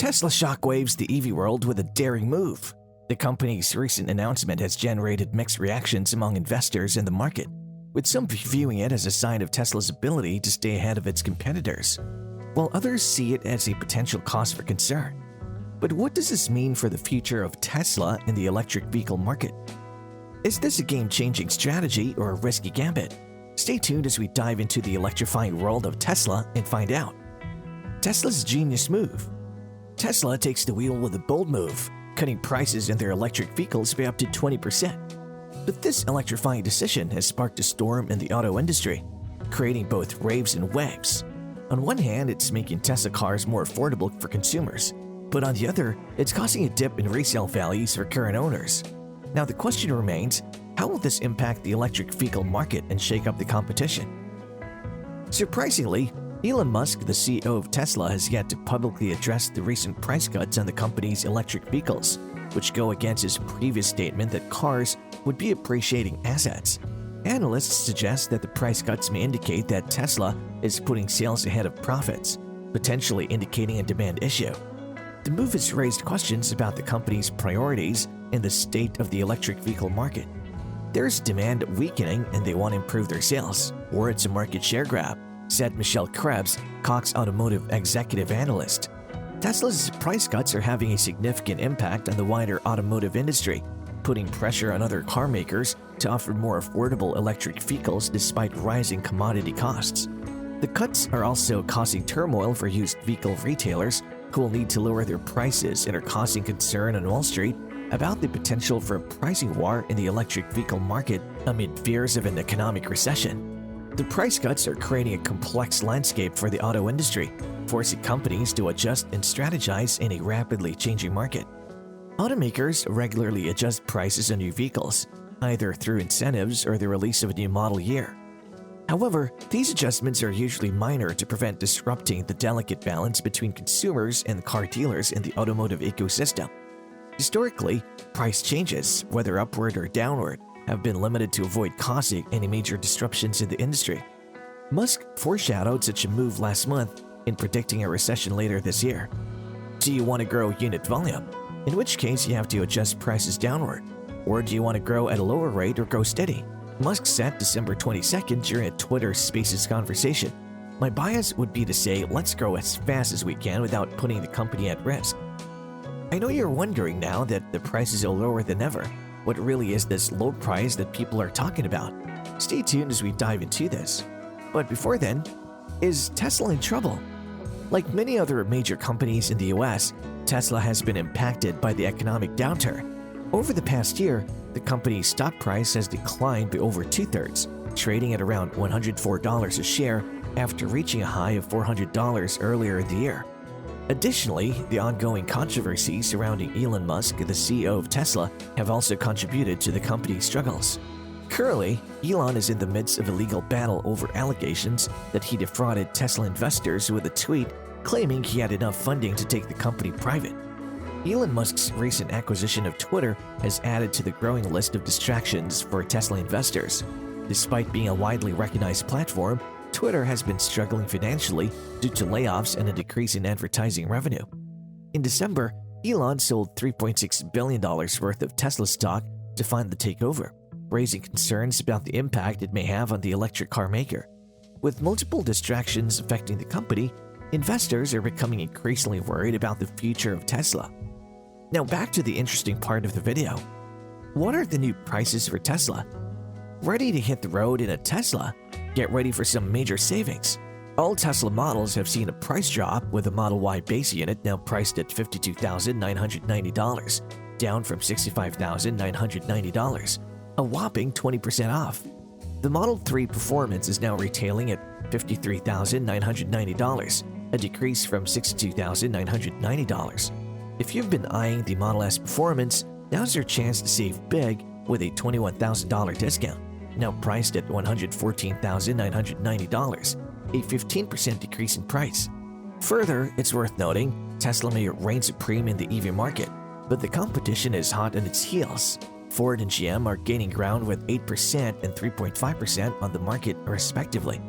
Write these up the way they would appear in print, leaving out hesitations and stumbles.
Tesla shockwaves the EV world with a daring move. The company's recent announcement has generated mixed reactions among investors in the market, with some viewing it as a sign of Tesla's ability to stay ahead of its competitors, while others see it as a potential cause for concern. But what does this mean for the future of Tesla in the electric vehicle market? Is this a game-changing strategy or a risky gambit? Stay tuned as we dive into the electrifying world of Tesla and find out. Tesla's genius move. Tesla takes the wheel with a bold move, cutting prices in their electric vehicles by up to 20%. But this electrifying decision has sparked a storm in the auto industry, creating both raves and waves. On one hand, it's making Tesla cars more affordable for consumers, but on the other, it's causing a dip in resale values for current owners. Now the question remains, how will this impact the electric vehicle market and shake up the competition? Surprisingly, Elon Musk, the CEO of Tesla, has yet to publicly address the recent price cuts on the company's electric vehicles, which go against his previous statement that cars would be appreciating assets. Analysts suggest that the price cuts may indicate that Tesla is putting sales ahead of profits, potentially indicating a demand issue. The move has raised questions about the company's priorities and the state of the electric vehicle market. There's demand weakening and they want to improve their sales, or it's a market share grab, said Michelle Krebs, Cox Automotive executive analyst. Tesla's price cuts are having a significant impact on the wider automotive industry, putting pressure on other car makers to offer more affordable electric vehicles despite rising commodity costs. The cuts are also causing turmoil for used vehicle retailers who will need to lower their prices and are causing concern on Wall Street about the potential for a pricing war in the electric vehicle market amid fears of an economic recession. The price cuts are creating a complex landscape for the auto industry, forcing companies to adjust and strategize in a rapidly changing market. Automakers regularly adjust prices on new vehicles, either through incentives or the release of a new model year. However, these adjustments are usually minor to prevent disrupting the delicate balance between consumers and car dealers in the automotive ecosystem. Historically, price changes, whether upward or downward, have been limited to avoid causing any major disruptions in the industry. Musk foreshadowed such a move last month in predicting a recession later this year. Do you want to grow unit volume? In which case you have to adjust prices downward. Or do you want to grow at a lower rate or grow steady? Musk said December 22nd during a Twitter Spaces conversation, "My bias would be to say let's grow as fast as we can without putting the company at risk." I know you're wondering now that the prices are lower than ever. What really is this low price that people are talking about? Stay tuned as we dive into this. But before then, is Tesla in trouble? Like many other major companies in the US, Tesla has been impacted by the economic downturn. Over the past year, the company's stock price has declined by over two-thirds, trading at around $104 a share after reaching a high of $400 earlier in the year. Additionally, the ongoing controversy surrounding Elon Musk, the CEO of Tesla, have also contributed to the company's struggles. Currently, Elon is in the midst of a legal battle over allegations that he defrauded Tesla investors with a tweet claiming he had enough funding to take the company private. Elon Musk's recent acquisition of Twitter has added to the growing list of distractions for Tesla investors. Despite being a widely recognized platform, Twitter has been struggling financially due to layoffs and a decrease in advertising revenue. In December, Elon sold $3.6 billion worth of Tesla stock to fund the takeover, raising concerns about the impact it may have on the electric car maker. With multiple distractions affecting the company, investors are becoming increasingly worried about the future of Tesla. Now back to the interesting part of the video. What are the new prices for Tesla? Ready to hit the road in a Tesla? Get ready for some major savings. All Tesla models have seen a price drop, with the Model Y base unit now priced at $52,990, down from $65,990, a whopping 20% off. The Model 3 Performance is now retailing at $53,990, a decrease from $62,990. If you've been eyeing the Model S Performance, now's your chance to save big with a $21,000 discount, now priced at $114,990, a 15% decrease in price. Further, it's worth noting, Tesla may reign supreme in the EV market, but the competition is hot on its heels. Ford and GM are gaining ground with 8% and 3.5% on the market respectively.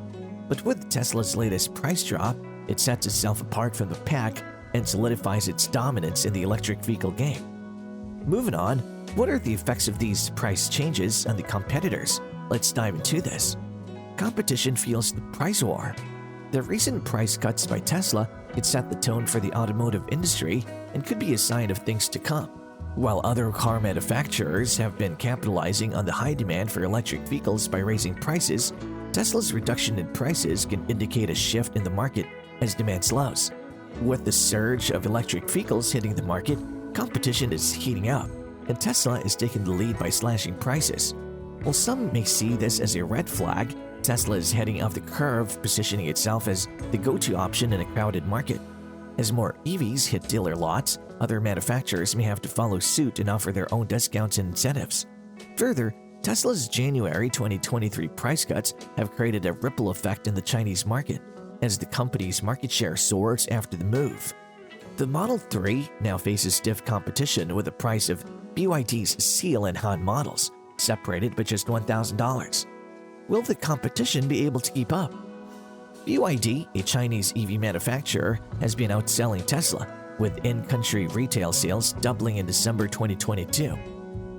But with Tesla's latest price drop, it sets itself apart from the pack, and solidifies its dominance in the electric vehicle game. Moving on, what are the effects of these price changes on the competitors? Let's dive into this. Competition fuels the price war. The recent price cuts by Tesla could set the tone for the automotive industry and could be a sign of things to come. While other car manufacturers have been capitalizing on the high demand for electric vehicles by raising prices, Tesla's reduction in prices can indicate a shift in the market as demand slows. With the surge of electric vehicles hitting the market, competition is heating up, and Tesla is taking the lead by slashing prices. While some may see this as a red flag, Tesla is heading off the curve, positioning itself as the go-to option in a crowded market. As more EVs hit dealer lots, other manufacturers may have to follow suit and offer their own discounts and incentives. Further, Tesla's January 2023 price cuts have created a ripple effect in the Chinese market, as the company's market share soars after the move. The Model 3 now faces stiff competition with the price of BYD's Seal and Han models, separated by just $1,000. Will the competition be able to keep up? BYD, a Chinese EV manufacturer, has been outselling Tesla, with in-country retail sales doubling in December 2022.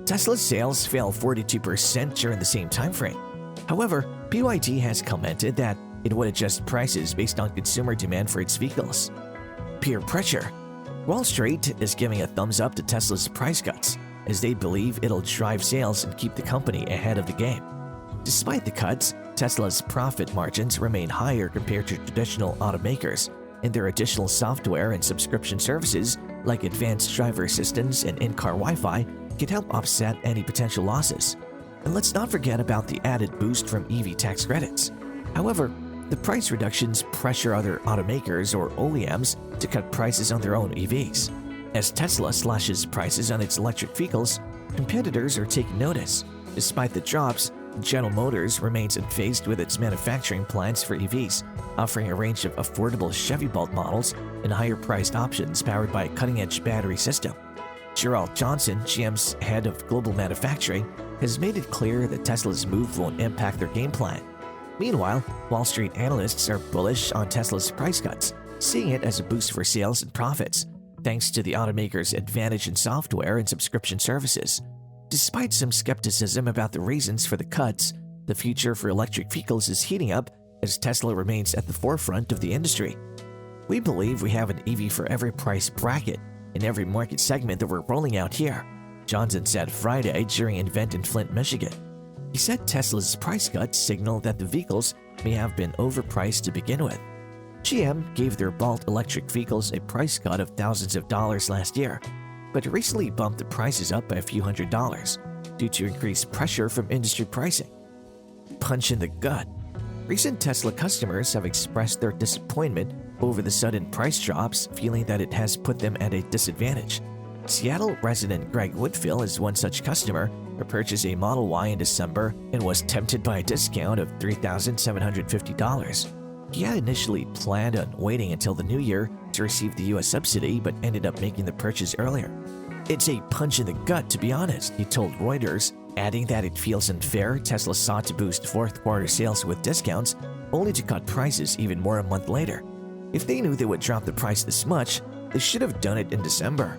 Tesla's sales fell 42% during the same timeframe. However, BYD has commented that it would adjust prices based on consumer demand for its vehicles. Peer pressure. Wall Street is giving a thumbs up to Tesla's price cuts, as they believe it'll drive sales and keep the company ahead of the game. Despite the cuts, Tesla's profit margins remain higher compared to traditional automakers, and their additional software and subscription services like advanced driver assistance and in-car Wi-Fi can help offset any potential losses. And let's not forget about the added boost from EV tax credits. However, the price reductions pressure other automakers or OEMs to cut prices on their own EVs. As Tesla slashes prices on its electric vehicles, competitors are taking notice. Despite the drops, General Motors remains unfazed with its manufacturing plans for EVs, offering a range of affordable Chevy Bolt models and higher-priced options powered by a cutting-edge battery system. Gerald Johnson, GM's head of global manufacturing, has made it clear that Tesla's move won't impact their game plan. Meanwhile, Wall Street analysts are bullish on Tesla's price cuts, seeing it as a boost for sales and profits, thanks to the automaker's advantage in software and subscription services. Despite some skepticism about the reasons for the cuts, the future for electric vehicles is heating up as Tesla remains at the forefront of the industry. We believe we have an EV for every price bracket in every market segment that we're rolling out here, Johnson said Friday during an event in Flint, Michigan. He said Tesla's price cuts signal that the vehicles may have been overpriced to begin with. GM gave their Bolt electric vehicles a price cut of thousands of dollars last year, but recently bumped the prices up by a few $100s due to increased pressure from industry pricing. Punch in the gut. Recent Tesla customers have expressed their disappointment over the sudden price drops, feeling that it has put them at a disadvantage. Seattle resident Greg Woodfill is one such customer who purchased a Model Y in December and was tempted by a discount of $3,750. He had initially planned on waiting until the new year to receive the US subsidy, but ended up making the purchase earlier. "It's a punch in the gut, to be honest," he told Reuters, adding that it feels unfair Tesla sought to boost fourth-quarter sales with discounts, only to cut prices even more a month later. If they knew they would drop the price this much, they should have done it in December.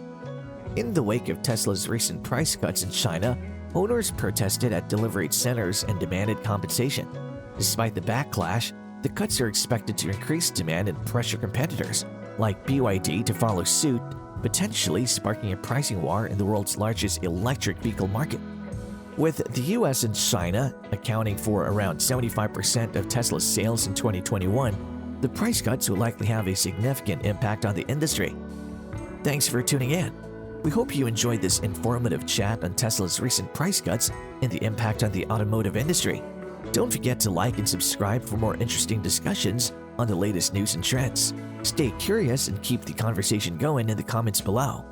In the wake of Tesla's recent price cuts in China, owners protested at delivery centers and demanded compensation. Despite the backlash, the cuts are expected to increase demand and pressure competitors, like BYD, to follow suit, potentially sparking a pricing war in the world's largest electric vehicle market. With the US and China accounting for around 75% of Tesla's sales in 2021, the price cuts will likely have a significant impact on the industry. Thanks for tuning in. We hope you enjoyed this informative chat on Tesla's recent price cuts and the impact on the automotive industry. Don't forget to like and subscribe for more interesting discussions on the latest news and trends. Stay curious and keep the conversation going in the comments below.